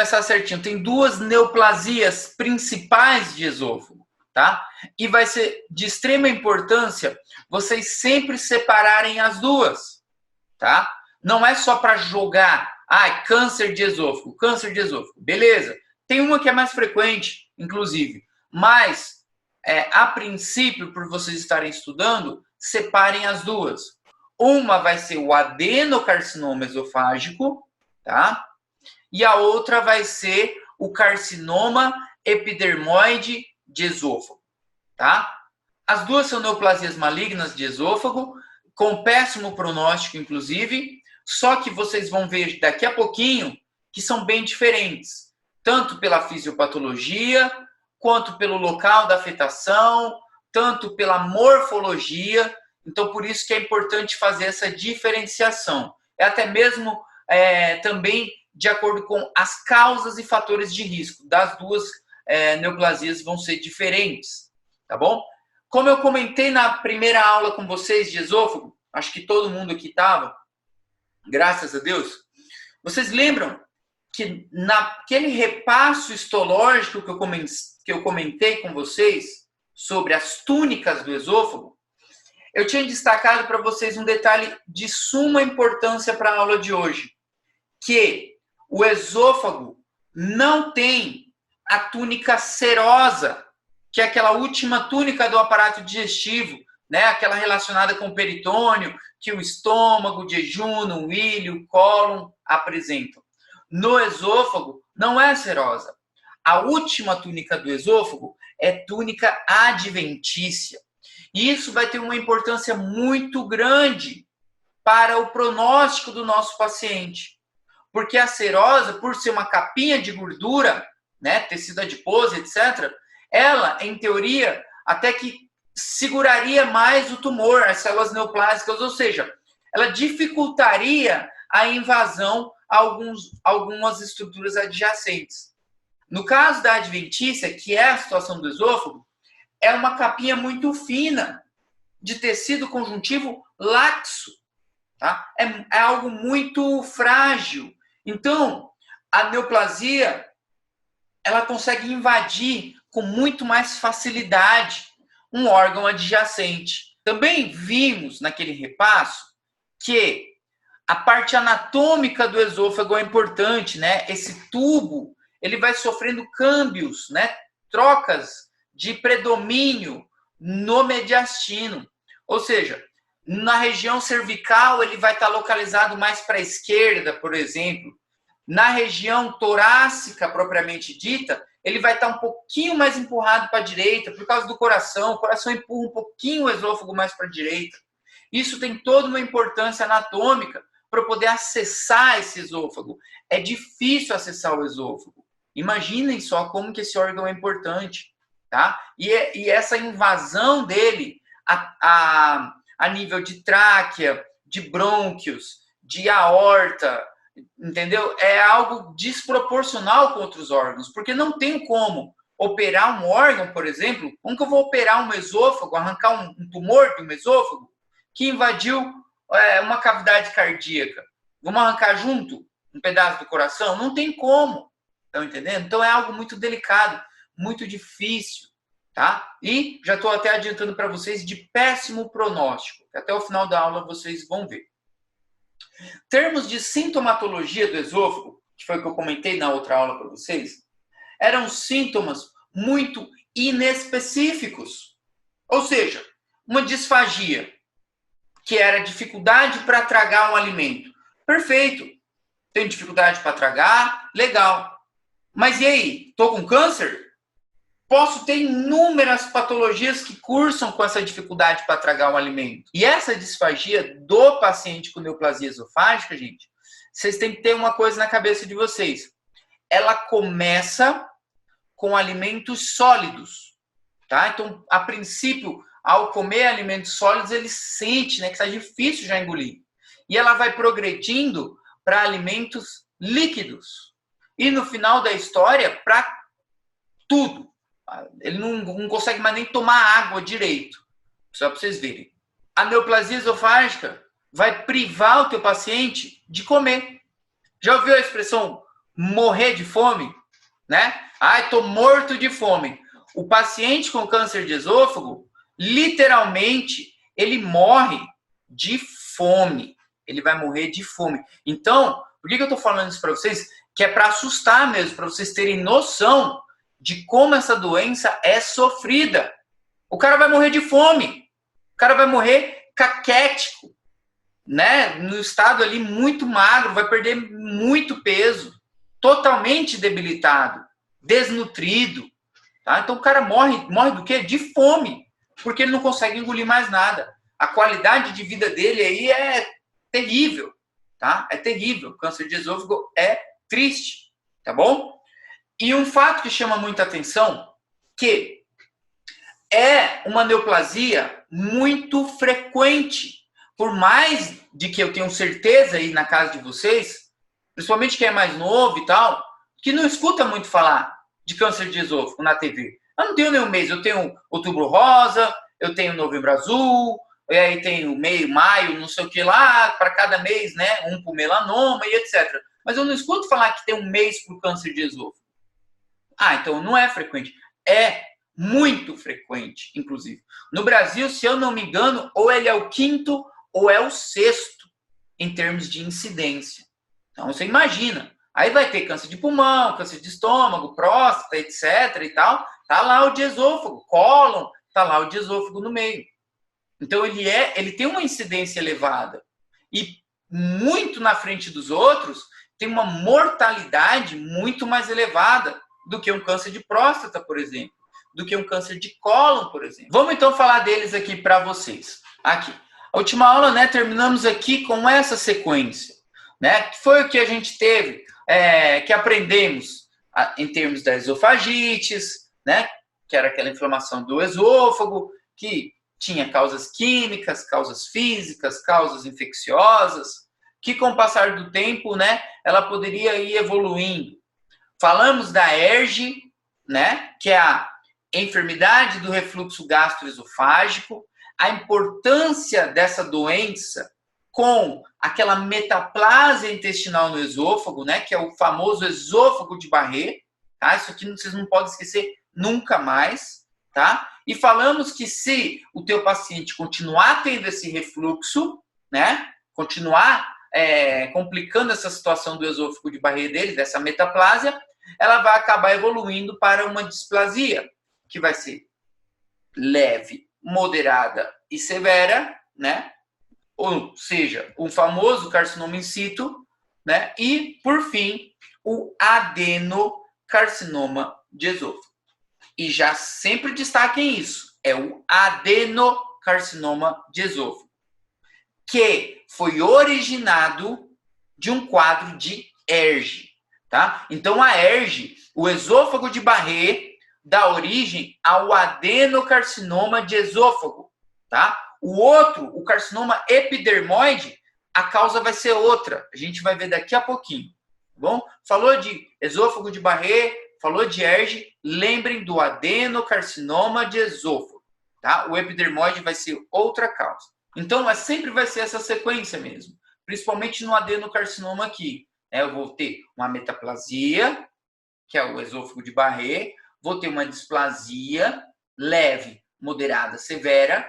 começar certinho. Tem duas neoplasias principais de esôfago, tá? E vai ser de extrema importância vocês sempre separarem as duas, tá? Não é só para jogar, câncer de esôfago, beleza. Tem uma que é mais frequente, inclusive, mas a princípio, por vocês estarem estudando, separem as duas. Uma vai ser o adenocarcinoma esofágico, tá? E a outra vai ser o carcinoma epidermoide de esôfago, tá? As duas são neoplasias malignas de esôfago, com péssimo pronóstico, inclusive, só que vocês vão ver daqui a pouquinho que são bem diferentes, tanto pela fisiopatologia, quanto pelo local da afetação, tanto pela morfologia. Então, por isso que é importante fazer essa diferenciação. É até mesmo também de acordo com as causas e fatores de risco. Das duas neoplasias vão ser diferentes, tá bom? Como eu comentei na primeira aula com vocês de esôfago, acho que todo mundo aqui estava, graças a Deus, vocês lembram que naquele repasso histológico que eu comentei com vocês sobre as túnicas do esôfago, eu tinha destacado para vocês um detalhe de suma importância para a aula de hoje, que o esôfago não tem a túnica serosa, que é aquela última túnica do aparato digestivo, né? Aquela relacionada com o peritônio, que o estômago, o jejunum, o ilho, o cólon apresentam. No esôfago, não é serosa. A última túnica do esôfago é túnica adventícia. E isso vai ter uma importância muito grande para o pronóstico do nosso paciente. Porque a serosa, por ser uma capinha de gordura, né, tecido adiposo, etc., ela, em teoria, até que seguraria mais o tumor, as células neoplásicas, ou seja, ela dificultaria a invasão a algumas estruturas adjacentes. No caso da adventícia, que é a situação do esôfago, é uma capinha muito fina de tecido conjuntivo laxo, tá? É algo muito frágil. Então, a neoplasia, ela consegue invadir com muito mais facilidade um órgão adjacente. Também vimos naquele repasso que a parte anatômica do esôfago é importante, né? Esse tubo, ele vai sofrendo câmbios, né? Trocas de predomínio no mediastino. Ou seja, na região cervical ele vai estar localizado mais para a esquerda, por exemplo. Na região torácica, propriamente dita, ele vai estar um pouquinho mais empurrado para a direita, por causa do coração. O coração empurra um pouquinho o esôfago mais para a direita. Isso tem toda uma importância anatômica para poder acessar esse esôfago. É difícil acessar o esôfago. Imaginem só como que esse órgão é importante, tá? E essa invasão dele a nível de tráquea, de brônquios, de aorta, entendeu? É algo desproporcional com outros órgãos, porque não tem como operar um órgão, por exemplo, como que eu vou operar um esôfago, arrancar um tumor de um esôfago que invadiu uma cavidade cardíaca? Vamos arrancar junto um pedaço do coração? Não tem como, estão entendendo? Então é algo muito delicado, muito difícil, tá? E já estou até adiantando para vocês de péssimo pronóstico. Até o final da aula vocês vão ver. Termos de sintomatologia do esôfago, que foi o que eu comentei na outra aula para vocês, eram sintomas muito inespecíficos. Ou seja, uma disfagia, que era dificuldade para tragar um alimento. Perfeito. Tenho dificuldade para tragar, legal. Mas e aí? Estou com câncer? Posso ter inúmeras patologias que cursam com essa dificuldade para tragar um alimento. E essa disfagia do paciente com neoplasia esofágica, gente, vocês têm que ter uma coisa na cabeça de vocês. Ela começa com alimentos sólidos, tá? Então, a princípio, ao comer alimentos sólidos, ele sente, né, que está difícil já engolir. E ela vai progredindo para alimentos líquidos. E no final da história, para tudo. Ele não consegue mais nem tomar água direito. Só para vocês verem. A neoplasia esofágica vai privar o teu paciente de comer. Já ouviu a expressão morrer de fome, né? Ai, tô morto de fome. O paciente com câncer de esôfago, literalmente, ele morre de fome. Ele vai morrer de fome. Então, por que eu tô falando isso para vocês? Que é para assustar mesmo, para vocês terem noção de como essa doença é sofrida. O cara vai morrer de fome. O cara vai morrer caquético, né? No estado ali muito magro, vai perder muito peso, totalmente debilitado, desnutrido, tá? Então o cara morre do quê? De fome, porque ele não consegue engolir mais nada. A qualidade de vida dele aí é terrível, tá? É terrível. O câncer de esôfago é triste, tá bom? E um fato que chama muita atenção, que é uma neoplasia muito frequente. Por mais de que eu tenho certeza aí na casa de vocês, principalmente quem é mais novo e tal, que não escuta muito falar de câncer de esôfago na TV. Eu não tenho nenhum mês, eu tenho outubro rosa, eu tenho novembro azul, e aí tenho maio, não sei o que lá, para cada mês, né? Um por melanoma e etc. Mas eu não escuto falar que tem um mês por câncer de esôfago. Ah, então não é frequente. É muito frequente, inclusive. No Brasil, se eu não me engano, ou ele é o 5º ou é o 6º em termos de incidência. Então, você imagina. Aí vai ter câncer de pulmão, câncer de estômago, próstata, etc. e tal. Tá lá o de esôfago, cólon, tá lá o de esôfago no meio. Então, ele tem uma incidência elevada. E muito na frente dos outros, tem uma mortalidade muito mais elevada do que um câncer de próstata, por exemplo, do que um câncer de cólon, por exemplo. Vamos então falar deles aqui para vocês. Aqui. A última aula, né, terminamos aqui com essa sequência, né, que foi o que a gente teve, que aprendemos em termos da esofagites, né, que era aquela inflamação do esôfago, que tinha causas químicas, causas físicas, causas infecciosas, que com o passar do tempo, né, ela poderia ir evoluindo. Falamos da ERGE, né, que é a enfermidade do refluxo gastroesofágico, a importância dessa doença com aquela metaplasia intestinal no esôfago, né, que é o famoso esôfago de Barré, tá? Isso aqui vocês não podem esquecer nunca mais, tá? E falamos que se o teu paciente continuar tendo esse refluxo, né, continuar complicando essa situação do esôfago de Barré dele, dessa metaplasia, ela vai acabar evoluindo para uma displasia, que vai ser leve, moderada e severa, né? Ou seja, o famoso carcinoma in situ, né? E, por fim, o adenocarcinoma de esôfago. E já sempre destaquem isso, é o adenocarcinoma de esôfago, que foi originado de um quadro de ERGE, tá? Então, a ERGE, o esôfago de Barré, dá origem ao adenocarcinoma de esôfago, tá? O outro, o carcinoma epidermoide, a causa vai ser outra. A gente vai ver daqui a pouquinho, tá bom? Falou de esôfago de Barré, falou de ERGE, lembrem do adenocarcinoma de esôfago, tá? O epidermoide vai ser outra causa. Então, sempre vai ser essa sequência mesmo, principalmente no adenocarcinoma aqui. Eu vou ter uma metaplasia, que é o esôfago de Barré, vou ter uma displasia leve, moderada, severa,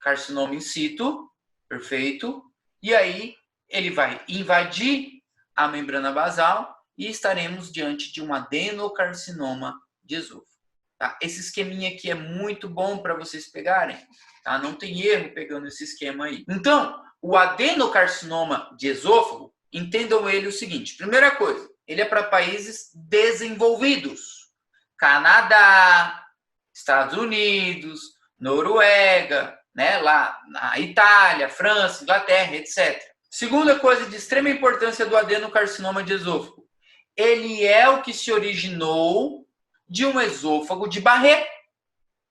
carcinoma in situ, perfeito, e aí ele vai invadir a membrana basal e estaremos diante de um adenocarcinoma de esôfago. Tá? Esse esqueminha aqui é muito bom para vocês pegarem, tá? Não tem erro pegando esse esquema aí. Então, o adenocarcinoma de esôfago, entendam ele o seguinte, primeira coisa, ele é para países desenvolvidos, Canadá, Estados Unidos, Noruega, né, lá na Itália, França, Inglaterra, etc. Segunda coisa de extrema importância do adenocarcinoma de esôfago, ele é o que se originou de um esôfago de Barré,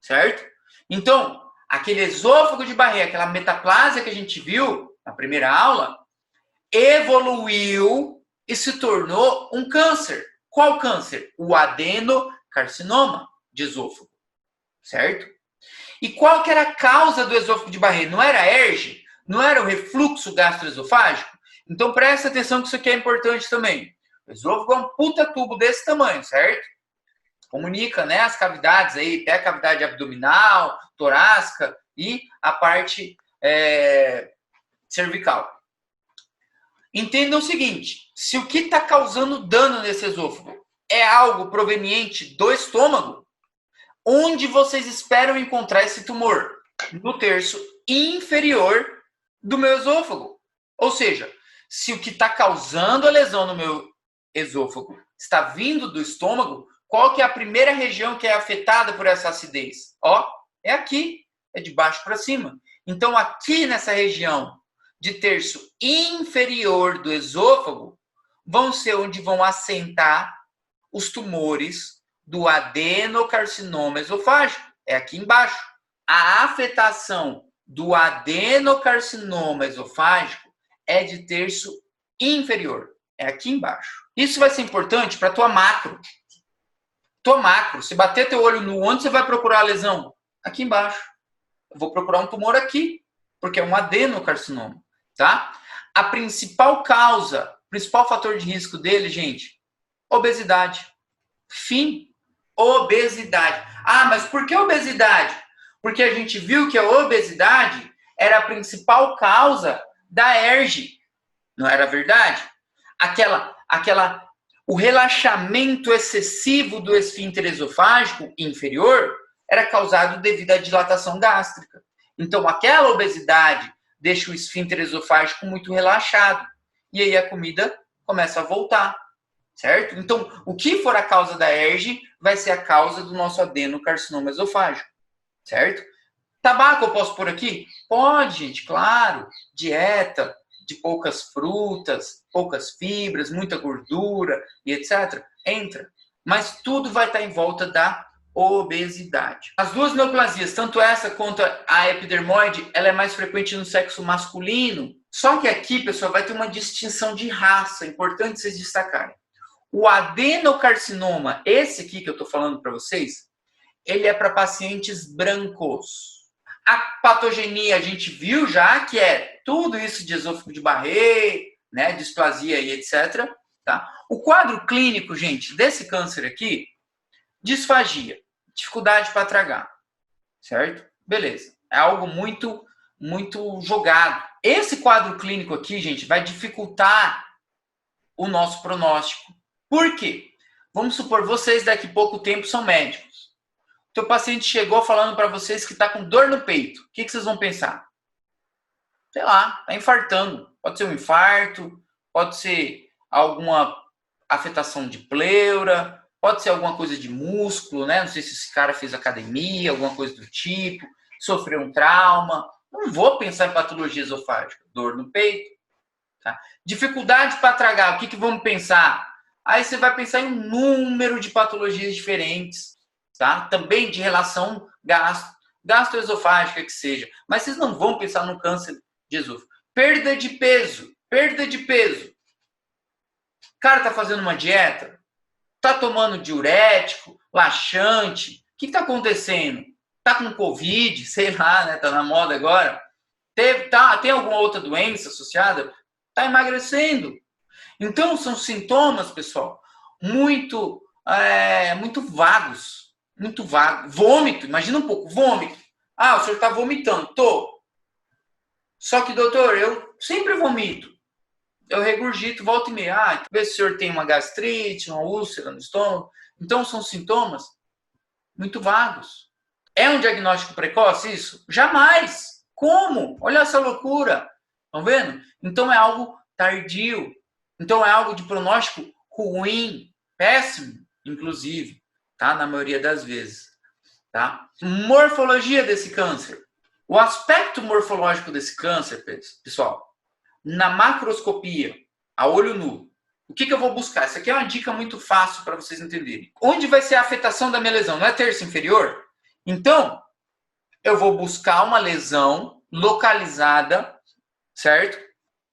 certo? Então, aquele esôfago de Barré, aquela metaplasia que a gente viu na primeira aula, evoluiu e se tornou um câncer. Qual câncer? O adenocarcinoma de esôfago, certo? E qual que era a causa do esôfago de Barré? Não era a ERGE? Não era o refluxo gastroesofágico? Então presta atenção que isso aqui é importante também. O esôfago é um puta tubo desse tamanho, certo? Comunica, né, as cavidades aí, até a cavidade abdominal, torácica e a parte cervical. Entendam o seguinte, se o que está causando dano nesse esôfago é algo proveniente do estômago, onde vocês esperam encontrar esse tumor? No terço inferior do meu esôfago. Ou seja, se o que está causando a lesão no meu esôfago está vindo do estômago, qual que é a primeira região que é afetada por essa acidez? Ó, é aqui, é de baixo para cima. Então, aqui nessa região de terço inferior do esôfago, vão ser onde vão assentar os tumores do adenocarcinoma esofágico. É aqui embaixo. A afetação do adenocarcinoma esofágico é de terço inferior. É aqui embaixo. Isso vai ser importante para a tua macro. Tua macro. Se bater teu olho no onde você vai procurar a lesão? Aqui embaixo. Eu vou procurar um tumor aqui, porque é um adenocarcinoma, tá? A principal causa, principal fator de risco dele, gente, obesidade. Fim. Obesidade. Ah, mas por que obesidade? Porque a gente viu que a obesidade era a principal causa da ERG. Não era verdade? O relaxamento excessivo do esfíncter esofágico inferior era causado devido à dilatação gástrica. Então, aquela obesidade deixa o esfíncter esofágico muito relaxado. E aí a comida começa a voltar, certo? Então, o que for a causa da ERG vai ser a causa do nosso adenocarcinoma esofágico, certo? Tabaco eu posso pôr aqui? Pode, gente, claro. Dieta de poucas frutas, poucas fibras, muita gordura e etc. Entra. Mas tudo vai estar em volta da obesidade. As duas neoplasias, tanto essa quanto a epidermoide, ela é mais frequente no sexo masculino. Só que aqui, pessoal, vai ter uma distinção de raça, importante vocês destacarem. O adenocarcinoma, esse aqui que eu estou falando para vocês, ele é para pacientes brancos. A patogenia a gente viu já que é tudo isso de esôfago de Barré, né, displasia e etc. Tá? O quadro clínico, gente, desse câncer aqui, disfagia, dificuldade para tragar, certo? Beleza. É algo muito, muito jogado. Esse quadro clínico aqui, gente, vai dificultar o nosso pronóstico. Por quê? Vamos supor, vocês daqui a pouco tempo são médicos. Teu paciente chegou falando para vocês que está com dor no peito. O que vocês vão pensar? Sei lá, está infartando. Pode ser um infarto, pode ser alguma afetação de pleura, pode ser alguma coisa de músculo, né? Não sei se esse cara fez academia, alguma coisa do tipo, sofreu um trauma. Não vou pensar em patologia esofágica. Dor no peito. Tá? Dificuldade para tragar. O que vamos pensar? Aí você vai pensar em um número de patologias diferentes. Tá? Também de relação gastroesofágica que seja. Mas vocês não vão pensar no câncer de esôfago. Perda de peso. Perda de peso. O cara tá fazendo uma dieta, tá tomando diurético, laxante. O que tá acontecendo? Tá com Covid, sei lá, né? Tá na moda agora. Tem alguma outra doença associada? Tá emagrecendo. Então, são sintomas, pessoal, muito vagos. Muito vago. Vômito, imagina um pouco, vômito. Ah, o senhor está vomitando. Tô. Só que, doutor, eu sempre vomito. Eu regurgito, volta e meia. Ah, talvez o senhor tem uma gastrite, uma úlcera no estômago. Então, são sintomas muito vagos. É um diagnóstico precoce isso? Jamais. Como? Olha essa loucura. Estão vendo? Então, é algo tardio. Então, é algo de pronóstico ruim, péssimo, inclusive. Tá? Na maioria das vezes. Tá? Morfologia desse câncer. O aspecto morfológico desse câncer, pessoal, na macroscopia, a olho nu, o que eu vou buscar? Isso aqui é uma dica muito fácil para vocês entenderem. Onde vai ser a afetação da minha lesão? Não é terço inferior? Então, eu vou buscar uma lesão localizada, certo?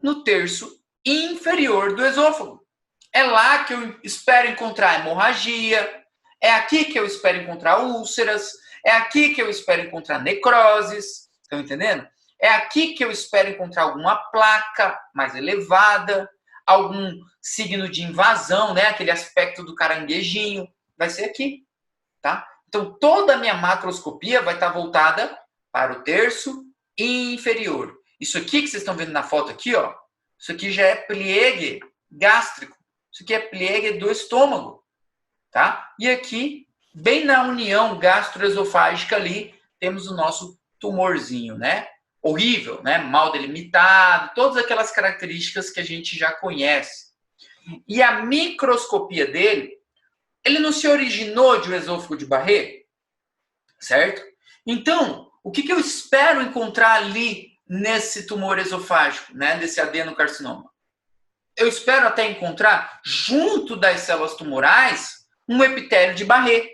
No terço inferior do esôfago. É lá que eu espero encontrar hemorragia, é aqui que eu espero encontrar úlceras, é aqui que eu espero encontrar necroses, estão entendendo? É aqui que eu espero encontrar alguma placa mais elevada, algum signo de invasão, né? Aquele aspecto do caranguejinho, vai ser aqui, tá? Então, toda a minha macroscopia vai estar voltada para o terço inferior. Isso aqui que vocês estão vendo na foto aqui, ó, isso aqui já é pliegue gástrico. Isso aqui é pliegue do estômago, tá? E aqui, bem na união gastroesofágica ali, temos o nosso tumorzinho, né? Horrível, né? Mal delimitado, todas aquelas características que a gente já conhece. E a microscopia dele, ele não se originou de um esôfago de Barré, certo? Então, o que eu espero encontrar ali nesse tumor esofágico, né? Nesse adenocarcinoma? Eu espero até encontrar, junto das células tumorais, um epitélio de Barré,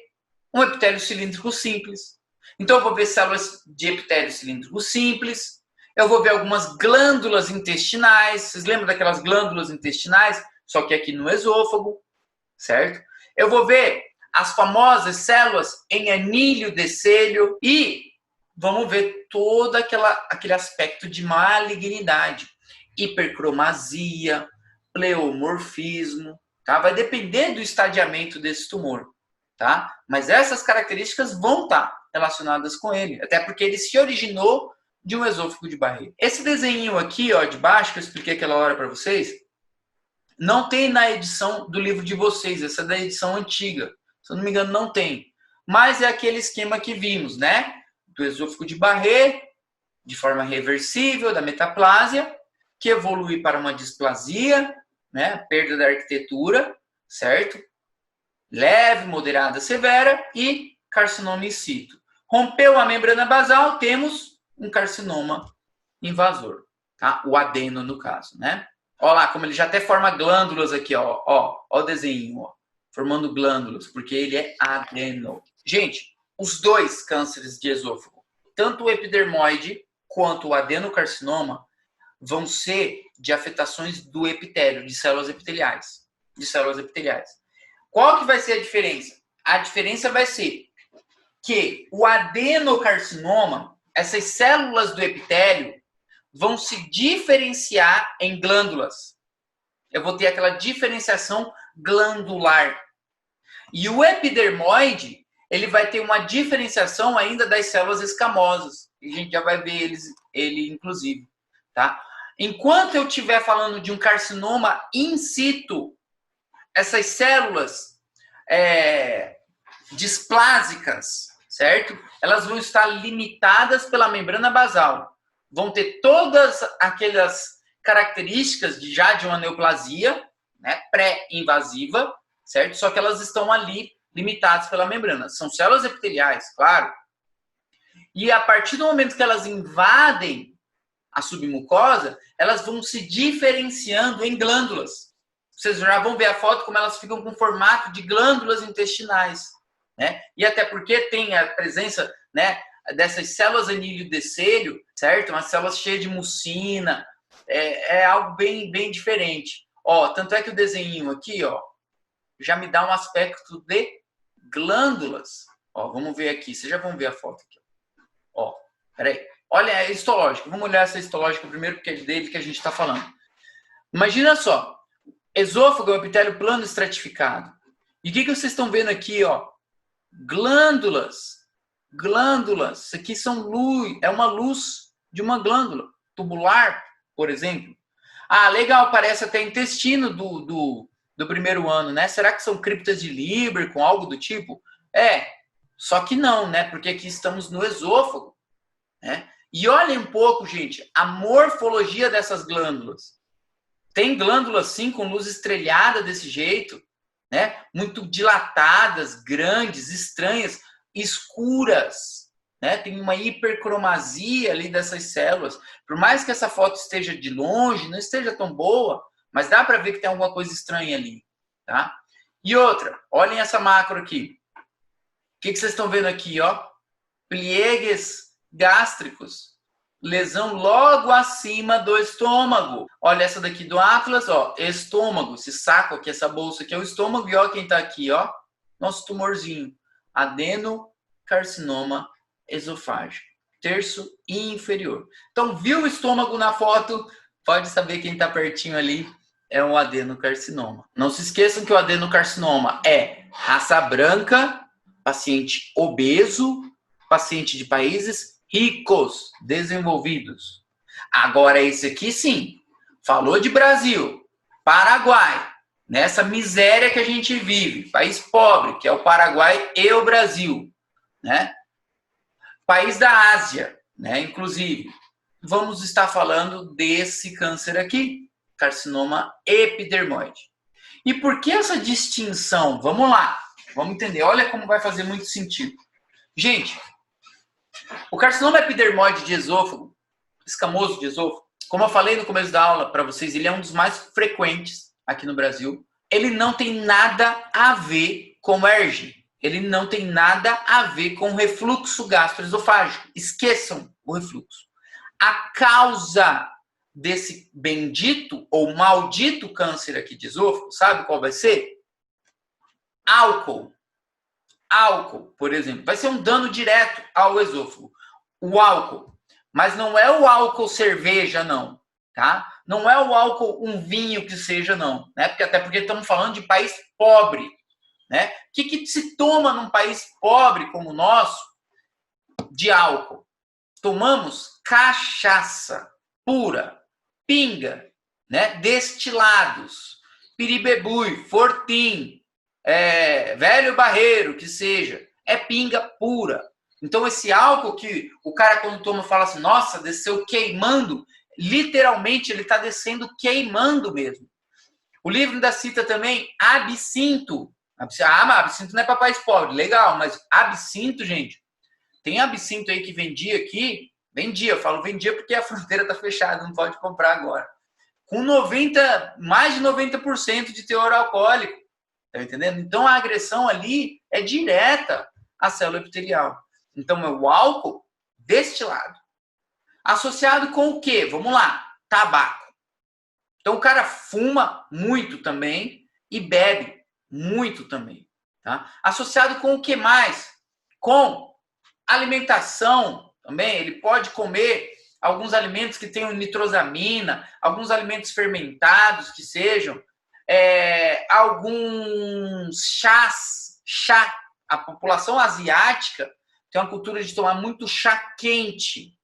um epitélio cilíndrico simples. Então, eu vou ver células de epitélio cilíndrico simples, eu vou ver algumas glândulas intestinais. Vocês lembram daquelas glândulas intestinais? Só que aqui no esôfago, certo? Eu vou ver as famosas células em anilho decélio e vamos ver todo aquele aspecto de malignidade, hipercromasia, pleomorfismo, tá? Vai depender do estadiamento desse tumor, tá? Mas essas características vão estar relacionadas com ele, até porque ele se originou de um esôfago de Barré. Esse desenho aqui, ó, de baixo, que eu expliquei aquela hora para vocês, não tem na edição do livro de vocês, essa é da edição antiga. Se eu não me engano, não tem. Mas é aquele esquema que vimos, né? Do esôfago de Barré, de forma reversível, da metaplásia, que evolui para uma displasia, né? Perda da arquitetura, certo? Leve, moderada, severa e carcinoma in situ. Rompeu a membrana basal, temos um carcinoma invasor, tá? O adeno, no caso, né? Olha lá, como ele já até forma glândulas aqui, ó. Ó o desenho, ó. Formando glândulas, porque ele é adeno. Gente, os dois cânceres de esôfago, tanto o epidermoide quanto o adenocarcinoma, vão ser de afetações do epitélio, de células epiteliais. Qual que vai ser a diferença? A diferença vai ser que o adenocarcinoma, essas células do epitélio, vão se diferenciar em glândulas. Eu vou ter aquela diferenciação glandular. E o epidermoide, ele vai ter uma diferenciação ainda das células escamosas. E a gente já vai ver ele inclusive, tá? Enquanto eu estiver falando de um carcinoma in situ, essas células displásicas, certo? Elas vão estar limitadas pela membrana basal. Vão ter todas aquelas características de uma neoplasia, né, pré-invasiva, certo? Só que elas estão ali limitadas pela membrana. São células epiteliais, claro. E a partir do momento que elas invadem a submucosa, elas vão se diferenciando em glândulas. Vocês já vão ver a foto como elas ficam com formato de glândulas intestinais, né? E até porque tem a presença, né, dessas células anilho decélio, certo? Umas células cheias de mucina, é algo bem, bem diferente. Ó, tanto é que o desenho aqui, ó, já me dá um aspecto de glândulas. Ó, vamos ver aqui, vocês já vão ver a foto aqui. Ó, peraí. Olha a histológica, vamos olhar essa histológica primeiro, porque é dele que a gente está falando. Imagina só, esôfago é um epitélio plano estratificado. E o que vocês estão vendo aqui, ó? Glândulas. Glândulas. Isso aqui são luz, é uma luz de uma glândula tubular, por exemplo. Ah, legal, parece até intestino do primeiro ano, né? Será que são criptas de Lieber com algo do tipo? Só que não, né? Porque aqui estamos no esôfago, né? E olhem um pouco, gente, a morfologia dessas glândulas. Tem glândulas, sim, com luz estrelhada desse jeito, né? Muito dilatadas, grandes, estranhas, escuras, né? Tem uma hipercromasia ali dessas células. Por mais que essa foto esteja de longe, não esteja tão boa, mas dá para ver que tem alguma coisa estranha ali, tá? E outra, olhem essa macro aqui. O que vocês estão vendo aqui, ó? Pliegues gástricos. Lesão logo acima do estômago. Olha essa daqui do Atlas, ó. Estômago, esse saco aqui, essa bolsa aqui é o estômago. E ó quem tá aqui, ó. Nosso tumorzinho. Adenocarcinoma esofágico. Terço inferior. Então, viu o estômago na foto? Pode saber quem tá pertinho ali. é um adenocarcinoma. Não se esqueçam que o adenocarcinoma é raça branca, paciente obeso, paciente de países ricos, desenvolvidos. Agora, esse aqui sim, falou de Brasil, Paraguai, nessa miséria que a gente vive, país pobre, que é o Paraguai e o Brasil, né? País da Ásia, né? Inclusive, vamos estar falando desse câncer aqui, carcinoma epidermoide. E por que essa distinção? Vamos lá, vamos entender. Olha como vai fazer muito sentido. Gente, o carcinoma epidermoide de esôfago, escamoso de esôfago, como eu falei no começo da aula para vocês, ele é um dos mais frequentes aqui no Brasil. Ele não tem nada a ver com ERG. Ele não tem nada a ver com refluxo gastroesofágico. Esqueçam o refluxo. A causa desse bendito ou maldito câncer aqui de esôfago, sabe qual vai ser? Álcool. Álcool, por exemplo, vai ser um dano direto ao esôfago. O álcool. Mas não é o álcool cerveja, não. Tá? Não é o álcool um vinho que seja, não. Né? Até porque estamos falando de país pobre. Né? O que se toma num país pobre como o nosso de álcool? Tomamos cachaça pura, pinga, né? Destilados, piribebui, fortim, velho barreiro, que seja. É pinga pura. Então, esse álcool que o cara, quando toma, fala assim, nossa, desceu queimando, literalmente ele está descendo queimando mesmo. O livro ainda cita também absinto. Ah, mas absinto não é para país pobre. Legal, mas absinto, gente, tem absinto aí que vendia aqui, eu falo vendia porque a fronteira está fechada, não pode comprar agora. Com mais de 90% de teor alcoólico. Tá entendendo? Então a agressão ali é direta à célula epitelial. Então é o álcool destilado. Associado com o quê? Vamos lá, tabaco. Então o cara fuma muito também e bebe muito também. Tá? Associado com o que mais? Com alimentação também. Ele pode comer alguns alimentos que tenham nitrosamina, alguns alimentos fermentados que sejam, alguns chá. A população asiática tem uma cultura de tomar muito chá quente.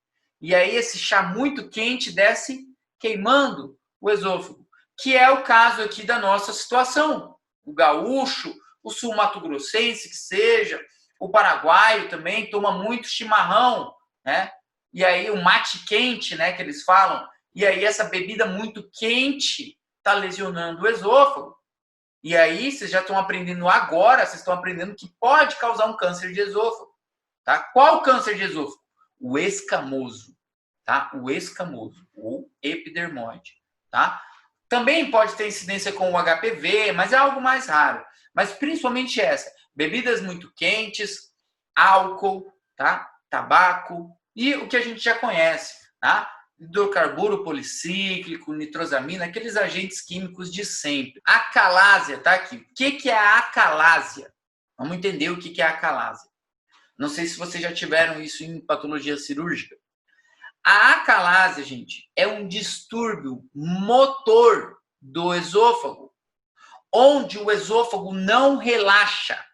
E aí esse chá muito quente desce queimando o esôfago, que é o caso aqui da nossa situação. O gaúcho, o sul-mato-grossense, que seja, o paraguaio também toma muito chimarrão, né? E aí o mate quente, né, que eles falam, e aí essa bebida muito quente está lesionando o esôfago. E aí vocês já estão aprendendo agora, vocês estão aprendendo que pode causar um câncer de esôfago. Tá? Qual câncer de esôfago? O escamoso. Tá? O escamoso, ou epidermoide. Tá? Também pode ter incidência com o HPV, mas é algo mais raro. Mas principalmente essa. Bebidas muito quentes, álcool, tá? Tabaco e o que a gente já conhece. Tá? Hidrocarburo policíclico, nitrosamina, aqueles agentes químicos de sempre. Acalásia, tá aqui. O que é a acalásia? Vamos entender o que é a acalásia. Não sei se vocês já tiveram isso em patologia cirúrgica. A acalásia, gente, é um distúrbio motor do esôfago, onde o esôfago não relaxa.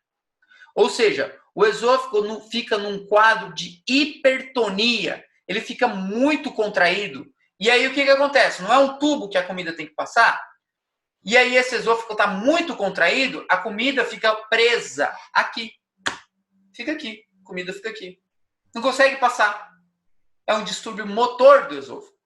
Ou seja, o esôfago fica num quadro de hipertonia, ele fica muito contraído. E aí o que acontece? Não é um tubo que a comida tem que passar? E aí esse esôfago está muito contraído, a comida fica presa aqui. Fica aqui, a comida fica aqui. Não consegue passar. É um distúrbio motor do esôfago.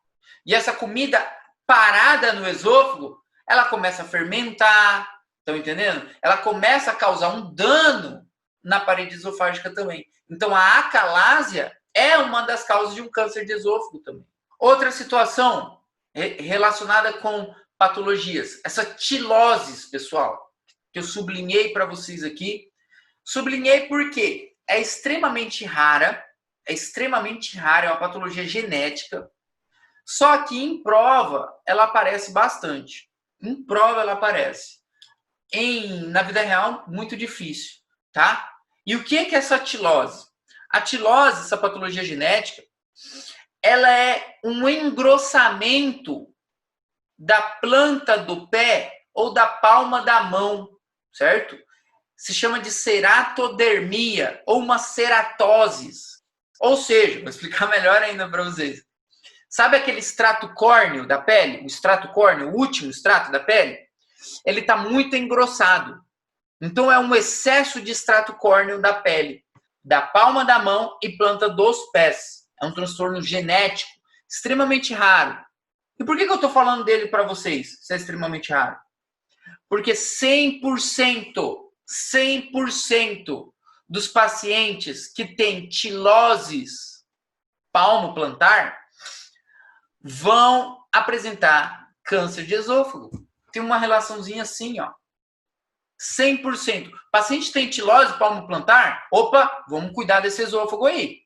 E essa comida parada no esôfago, ela começa a fermentar, estão entendendo? Ela começa a causar um dano na parede esofágica também. Então a acalásia é uma das causas de um câncer de esôfago também. Outra situação relacionada com patologias, essa tilose, pessoal, que eu sublinhei para vocês aqui. Sublinhei porque é extremamente rara, é uma patologia genética, só que em prova ela aparece bastante. Em prova ela aparece. Na vida real, muito difícil, tá? E o que é essa tilose? A tilose, essa patologia genética, ela é um engrossamento da planta do pé ou da palma da mão, certo? Se chama de ceratodermia ou uma ceratose. Ou seja, vou explicar melhor ainda para vocês. Sabe aquele extrato córneo da pele? O extrato córneo, o último extrato da pele? Ele está muito engrossado. Então, é um excesso de extrato córneo da pele, da palma da mão e planta dos pés. É um transtorno genético extremamente raro. E por que eu estou falando dele para vocês? Isso é extremamente raro. Porque 100% dos pacientes que têm tiloses palmo-plantar vão apresentar câncer de esôfago. Tem uma relaçãozinha assim, ó. 100%. Paciente tem tilose palmo-plantar? Opa, vamos cuidar desse esôfago aí.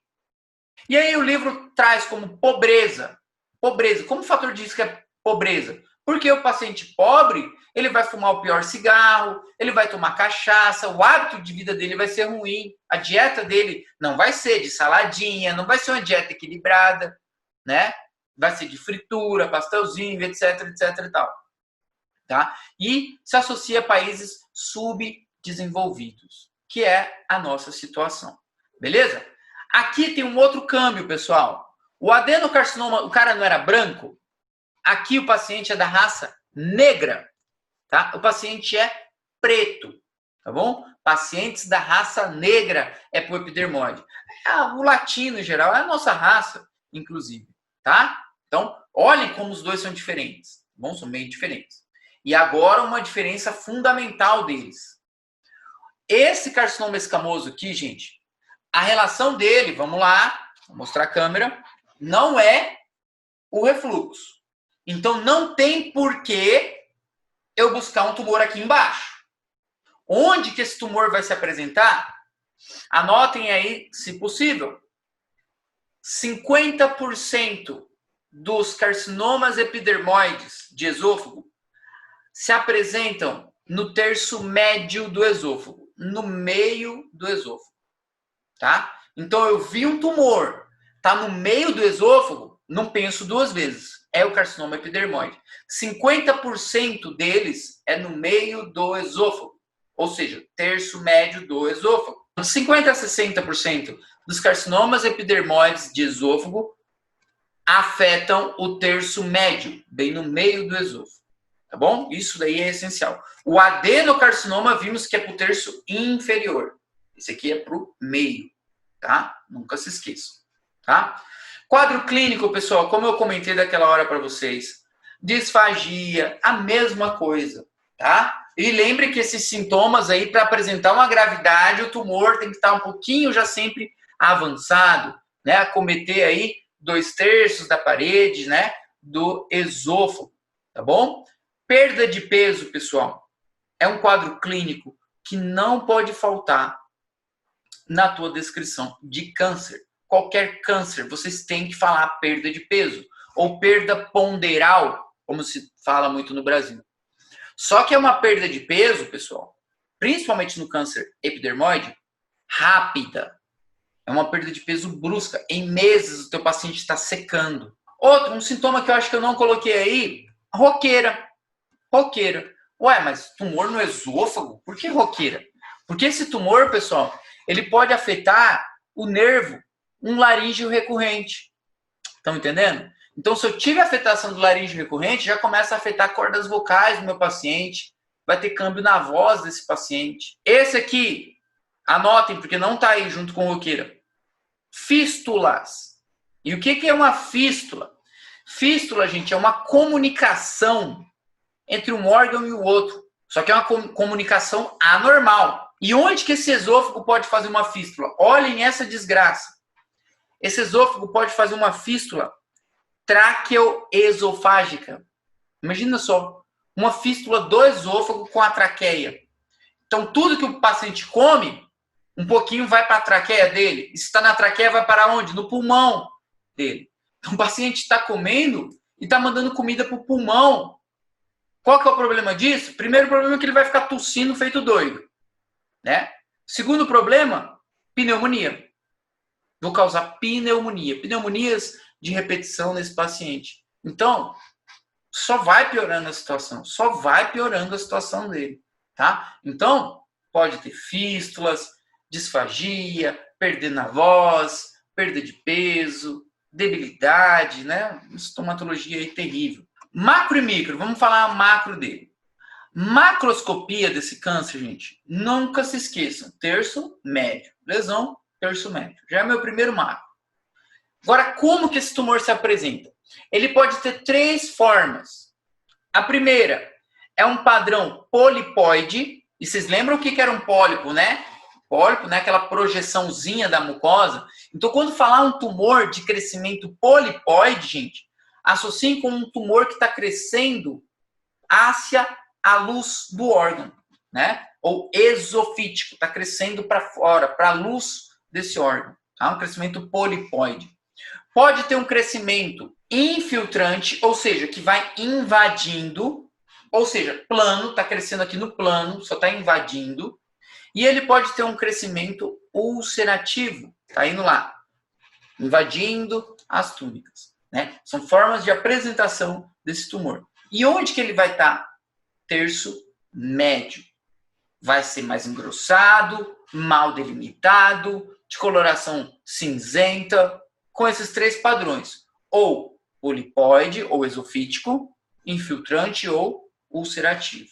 E aí o livro traz como pobreza. Pobreza. Como fator de risco é pobreza? Porque o paciente pobre, ele vai fumar o pior cigarro, ele vai tomar cachaça, o hábito de vida dele vai ser ruim, a dieta dele não vai ser de saladinha, não vai ser uma dieta equilibrada, né? Vai ser de fritura, pastelzinho, etc, etc e tal. Tá? E se associa a países subdesenvolvidos, que é a nossa situação. Beleza? Aqui tem um outro câmbio, pessoal. O adenocarcinoma, o cara não era branco? Aqui o paciente é da raça negra, tá? O paciente é preto, tá bom? Pacientes da raça negra é por epidermoide. O latino, em geral, é a nossa raça, inclusive, tá? Então, olhem como os dois são diferentes, tá bom? São meio diferentes. E agora uma diferença fundamental deles. Esse carcinoma escamoso aqui, gente, a relação dele, vamos lá, vou mostrar a câmera, não é o refluxo. Então, não tem porquê eu buscar um tumor aqui embaixo. Onde que esse tumor vai se apresentar? Anotem aí, se possível. 50% dos carcinomas epidermoides de esôfago se apresentam no terço médio do esôfago, no meio do esôfago, tá? Então, eu vi um tumor, tá no meio do esôfago, não penso duas vezes. É o carcinoma epidermoide. 50% deles é no meio do esôfago, ou seja, terço médio do esôfago. 50 a 60% dos carcinomas epidermoides de esôfago afetam o terço médio, bem no meio do esôfago. Tá bom? Isso daí é essencial. O adenocarcinoma vimos que é para o terço inferior. Esse aqui é para o meio, tá? Nunca se esqueçam, tá? Quadro clínico, pessoal, como eu comentei daquela hora para vocês. Disfagia, a mesma coisa, tá? E lembre que esses sintomas aí, para apresentar uma gravidade, o tumor tem que estar um pouquinho já sempre avançado, né? Acometer aí 2/3 da parede, né? Do esôfago, tá bom? Perda de peso, pessoal, é um quadro clínico que não pode faltar na tua descrição de câncer. Qualquer câncer, vocês têm que falar perda de peso ou perda ponderal, como se fala muito no Brasil. Só que é uma perda de peso, pessoal, principalmente no câncer epidermoide, rápida. É uma perda de peso brusca. Em meses o teu paciente está secando. Outro, um sintoma que eu acho que eu não coloquei aí, roqueira. Roqueira. Ué, mas tumor no esôfago? Por que roqueira? Porque esse tumor, pessoal, ele pode afetar o nervo, um laríngeo recorrente. Estão entendendo? Então, se eu tive afetação do laríngeo recorrente, já começa a afetar cordas vocais do meu paciente, vai ter câmbio na voz desse paciente. Esse aqui, anotem, porque não está aí junto com roqueira. Fístulas. E o que é uma fístula? Fístula, gente, é uma comunicação entre um órgão e o outro. Só que é uma comunicação anormal. E onde que esse esôfago pode fazer uma fístula? Olhem essa desgraça. Esse esôfago pode fazer uma fístula traqueoesofágica. Imagina só, uma fístula do esôfago com a traqueia. Então, tudo que o paciente come, um pouquinho vai para a traqueia dele. E se está na traqueia, vai para onde? No pulmão dele. Então, o paciente está comendo e está mandando comida para o pulmão. Qual que é o problema disso? Primeiro problema é que ele vai ficar tossindo feito doido, né? Segundo problema, pneumonia. Vou causar pneumonia. Pneumonias de repetição nesse paciente. Então, só vai piorando a situação, só vai piorando a situação dele, tá? Então, pode ter fístulas, disfagia, perder na voz, perda de peso, debilidade, né? Uma estomatologia aí terrível. Macro e micro, vamos falar a macro dele. Macroscopia desse câncer, gente, nunca se esqueçam. Terço, médio. Lesão, terço, médio. Já é meu primeiro macro. Agora, como que esse tumor se apresenta? Ele pode ter 3 formas. A primeira é um padrão polipoide. E vocês lembram o que era um pólipo, né? Pólipo, né? Aquela projeçãozinha da mucosa. Então, quando falar um tumor de crescimento polipoide, gente, associem com um tumor que está crescendo hacia a luz do órgão, né? Ou exofítico, está crescendo para fora, para a luz desse órgão. Tá? Um crescimento polipoide. Pode ter um crescimento infiltrante, ou seja, que vai invadindo, ou seja, plano, está crescendo aqui no plano, só está invadindo. E ele pode ter um crescimento ulcerativo, está indo lá, invadindo as túnicas. Né? São formas de apresentação desse tumor. E onde que ele vai estar? Terço médio. Vai ser mais engrossado, mal delimitado, de coloração cinzenta, com esses 3 padrões. Ou polipoide, ou exofítico, infiltrante ou ulcerativo.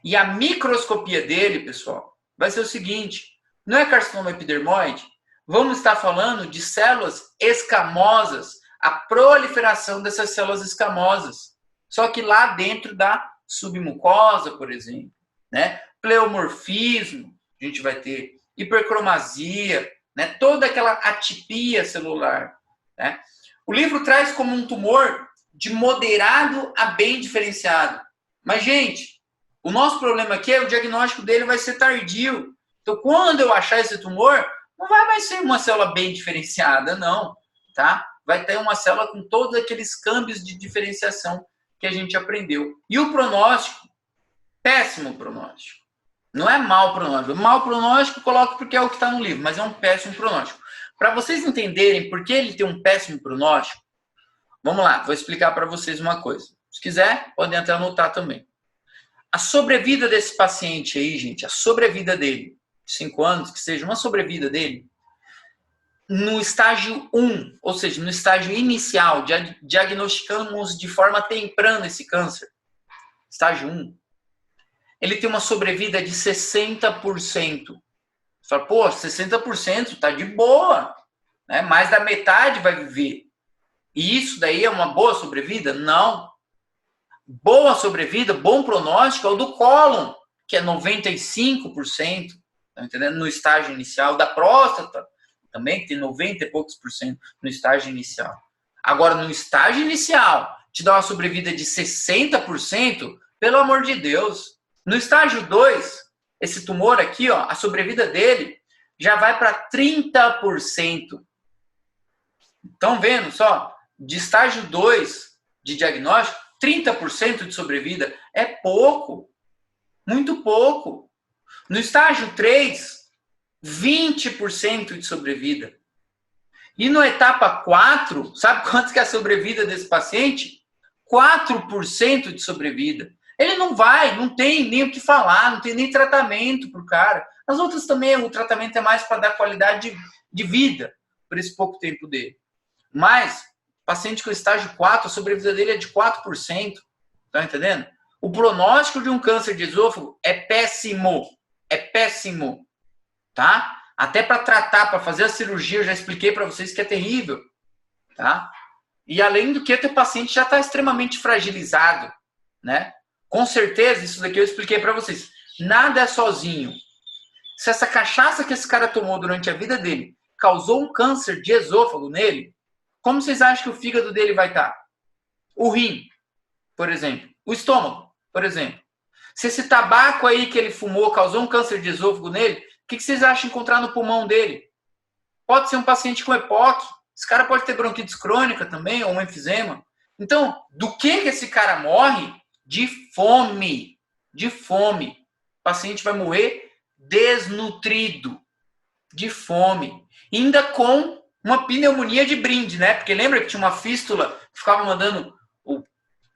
E a microscopia dele, pessoal, vai ser o seguinte. Não é carcinoma epidermoide? Vamos estar falando de células escamosas, a proliferação dessas células escamosas. Só que lá dentro da submucosa, por exemplo, né? Pleomorfismo, a gente vai ter hipercromasia, né? Toda aquela atipia celular. Né? O livro traz como um tumor de moderado a bem diferenciado. Mas, gente, o nosso problema aqui é o diagnóstico dele vai ser tardio. Então, quando eu achar esse tumor, não vai mais ser uma célula bem diferenciada, não. Tá? Vai ter uma célula com todos aqueles câmbios de diferenciação que a gente aprendeu. E o pronóstico, péssimo pronóstico. Não é mau pronóstico. Mau pronóstico eu coloco porque é o que está no livro, mas é um péssimo pronóstico. Para vocês entenderem por que ele tem um péssimo pronóstico, vamos lá, vou explicar para vocês uma coisa. Se quiser, podem até anotar também. A sobrevida desse paciente aí, gente, a sobrevida dele, 5 anos, que seja uma sobrevida dele, no estágio 1, ou seja, no estágio inicial, diagnosticamos de forma temprana esse câncer, estágio 1, ele tem uma sobrevida de 60%. Você fala, pô, 60% tá de boa, né? Mais da metade vai viver. E isso daí é uma boa sobrevida? Não. Boa sobrevida, bom pronóstico é o do cólon, que é 95%, tá entendendo? No estágio inicial, da próstata, também que tem 90 e poucos % no estágio inicial. Agora, no estágio inicial, te dá uma sobrevida de 60%, pelo amor de Deus. No estágio 2, esse tumor aqui, ó, a sobrevida dele já vai para 30%. Estão vendo só? De estágio 2 de diagnóstico, 30% de sobrevida é pouco. Muito pouco. No estágio 3, 20% de sobrevida. E na etapa 4, sabe quanto que é a sobrevida desse paciente? 4% de sobrevida. Ele não tem nem o que falar, não tem nem tratamento para o cara. As outras também, o tratamento é mais para dar qualidade de vida por esse pouco tempo dele. Mas, paciente com estágio 4, a sobrevida dele é de 4%. Tá entendendo? O pronóstico de um câncer de esôfago é péssimo. É péssimo. Tá? Até para tratar, para fazer a cirurgia, eu já expliquei para vocês que é terrível. Tá? E além do que, o teu paciente já está extremamente fragilizado. Né? Com certeza, isso daqui eu expliquei para vocês. Nada é sozinho. Se essa cachaça que esse cara tomou durante a vida dele causou um câncer de esôfago nele, como vocês acham que o fígado dele vai estar? O rim, por exemplo. O estômago, por exemplo. Se esse tabaco aí que ele fumou causou um câncer de esôfago nele, o que vocês acham encontrar no pulmão dele? Pode ser um paciente com EPOC. Esse cara pode ter bronquite crônica também, ou um enfisema. Então, do que esse cara morre? De fome. De fome. O paciente vai morrer desnutrido. De fome. Ainda com uma pneumonia de brinde, né? Porque lembra que tinha uma fístula que ficava mandando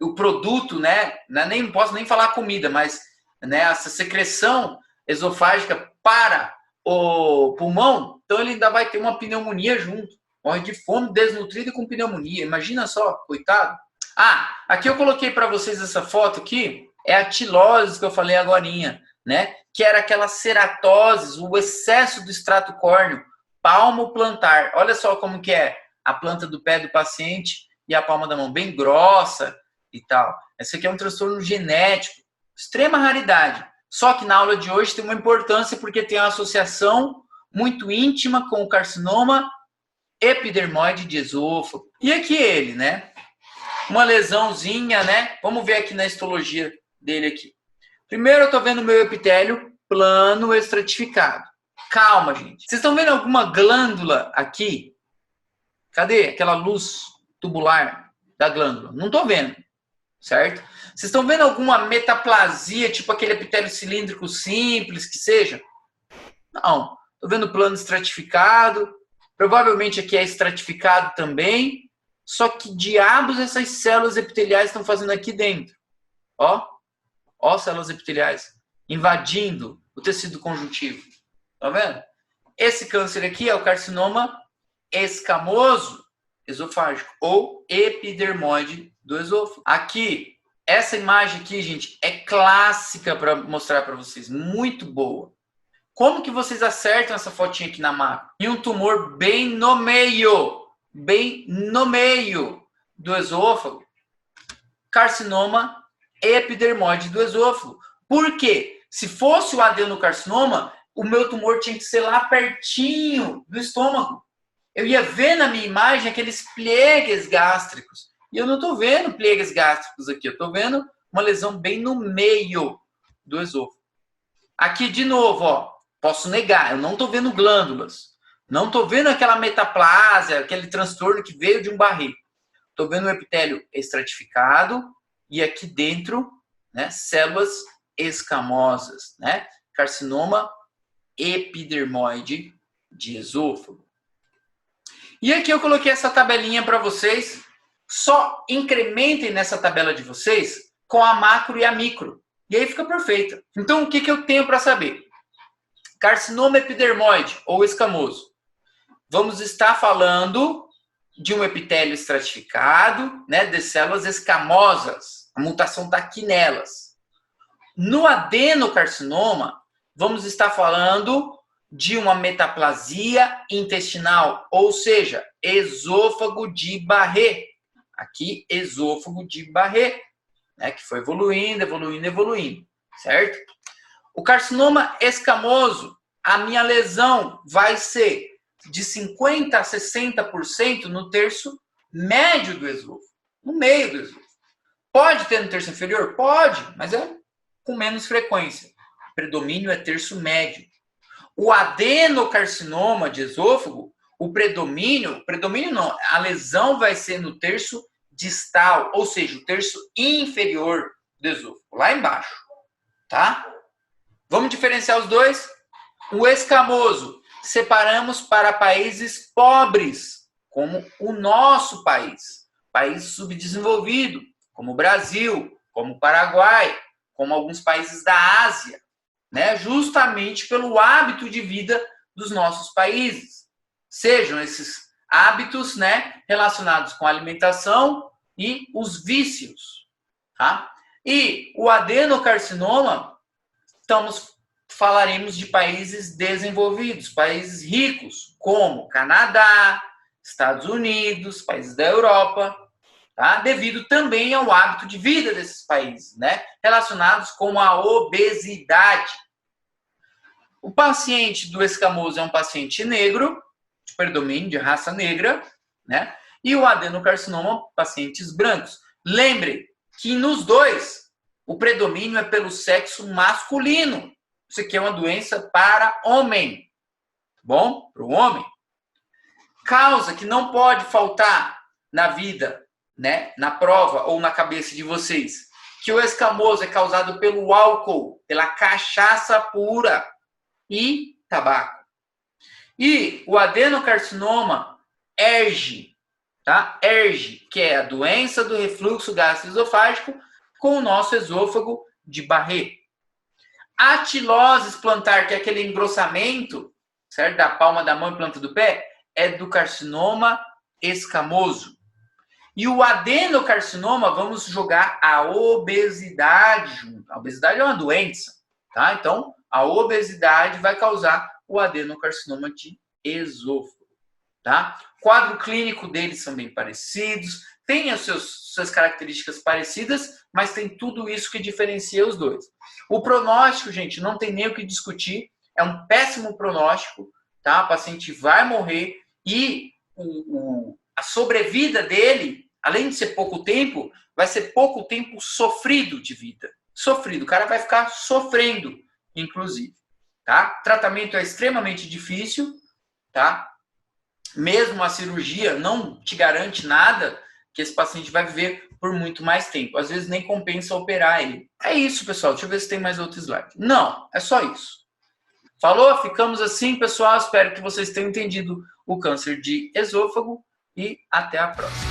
o produto, né? Nem posso nem falar comida, mas né, essa secreção esofágica para o pulmão, então ele ainda vai ter uma pneumonia junto. Morre de fome, desnutrido e com pneumonia. Imagina só, coitado. Ah, aqui eu coloquei para vocês essa foto aqui, é a tilose que eu falei agorinha, né? Que era aquela ceratose, o excesso do extrato córneo palmo-plantar. Olha só como que é a planta do pé do paciente e a palma da mão bem grossa e tal. Esse aqui é um transtorno genético, extrema raridade. Só que na aula de hoje tem uma importância porque tem uma associação muito íntima com o carcinoma epidermoide de esôfago. E aqui ele, né? Uma lesãozinha, né? Vamos ver aqui na histologia dele aqui. Primeiro eu tô vendo o meu epitélio plano estratificado. Calma, gente. Vocês estão vendo alguma glândula aqui? Cadê aquela luz tubular da glândula? Não tô vendo, certo? Vocês estão vendo alguma metaplasia, tipo aquele epitélio cilíndrico simples que seja? Não. Tô vendo plano estratificado. Provavelmente aqui é estratificado também. Só que diabos essas células epiteliais estão fazendo aqui dentro? Ó células epiteliais invadindo o tecido conjuntivo. Tá vendo? Esse câncer aqui é o carcinoma escamoso esofágico ou epidermoide do esôfago. Aqui, essa imagem aqui, gente, é clássica para mostrar para vocês. Muito boa. Como que vocês acertam essa fotinha aqui na macro? E um tumor bem no meio do esôfago. Carcinoma epidermoide do esôfago. Por quê? Se fosse o adenocarcinoma, o meu tumor tinha que ser lá pertinho do estômago. Eu ia ver na minha imagem aqueles pliegues gástricos. E eu não estou vendo pliegues gástricos aqui. Eu estou vendo uma lesão bem no meio do esôfago. Aqui, de novo, ó, posso negar. Eu não estou vendo glândulas. Não estou vendo aquela metaplásia, aquele transtorno que veio de um barril. Estou vendo o epitélio estratificado e aqui dentro, né, células escamosas, né? Carcinoma epidermoide de esôfago. E aqui eu coloquei essa tabelinha para vocês. Só incrementem nessa tabela de vocês com a macro e a micro. E aí fica perfeita. Então, o que eu tenho para saber? Carcinoma epidermoide ou escamoso. Vamos estar falando de um epitélio estratificado, né, de células escamosas. A mutação está aqui nelas. No adenocarcinoma, vamos estar falando de uma metaplasia intestinal, ou seja, esôfago de Barré. Aqui, esôfago de Barré, né, que foi evoluindo, certo? O carcinoma escamoso, a minha lesão vai ser de 50% a 60% no terço médio do esôfago, no meio do esôfago. Pode ter no terço inferior? Pode, mas é com menos frequência. O predomínio é terço médio. O adenocarcinoma de esôfago, o predomínio não, a lesão vai ser no terço distal, ou seja, o terço inferior do esôfago, lá embaixo, tá? Vamos diferenciar os dois? O escamoso, separamos para países pobres, como o nosso país, país subdesenvolvido, como o Brasil, como o Paraguai, como alguns países da Ásia, né? Justamente pelo hábito de vida dos nossos países. Sejam esses hábitos, né, relacionados com a alimentação e os vícios. Tá? E o adenocarcinoma, falaremos de países desenvolvidos, países ricos, como Canadá, Estados Unidos, países da Europa, tá? Devido também ao hábito de vida desses países, né? Relacionados com a obesidade. O paciente do escamoso é um paciente negro, de predomínio de raça negra, né? E o adenocarcinoma, pacientes brancos. Lembre que nos dois, o predomínio é pelo sexo masculino. Isso aqui é uma doença para homem. Bom? Para o homem. Causa que não pode faltar na vida, né? Na prova ou na cabeça de vocês. Que o escamoso é causado pelo álcool, pela cachaça pura e tabaco. E o adenocarcinoma erge tá? ERG, que é a doença do refluxo gastroesofágico com o nosso esôfago de Barré. Atilose plantar, que é aquele engrossamento, certo? Da palma da mão e planta do pé, é do carcinoma escamoso. E o adenocarcinoma, vamos jogar a obesidade junto. A obesidade é uma doença, tá? Então, a obesidade vai causar o adenocarcinoma de esôfago, tá? O quadro clínico deles são bem parecidos, tem as suas características parecidas, mas tem tudo isso que diferencia os dois. O pronóstico, gente, não tem nem o que discutir, é um péssimo pronóstico, tá? O paciente vai morrer e a sobrevida dele, além de ser pouco tempo, vai ser pouco tempo sofrido de vida. Sofrido, o cara vai ficar sofrendo, inclusive, tá? O tratamento é extremamente difícil, tá? Mesmo a cirurgia não te garante nada que esse paciente vai viver por muito mais tempo. Às vezes nem compensa operar ele. É isso, pessoal. Deixa eu ver se tem mais outro slide. Não, é só isso. Falou? Ficamos assim, pessoal. Espero que vocês tenham entendido o câncer de esôfago e até a próxima.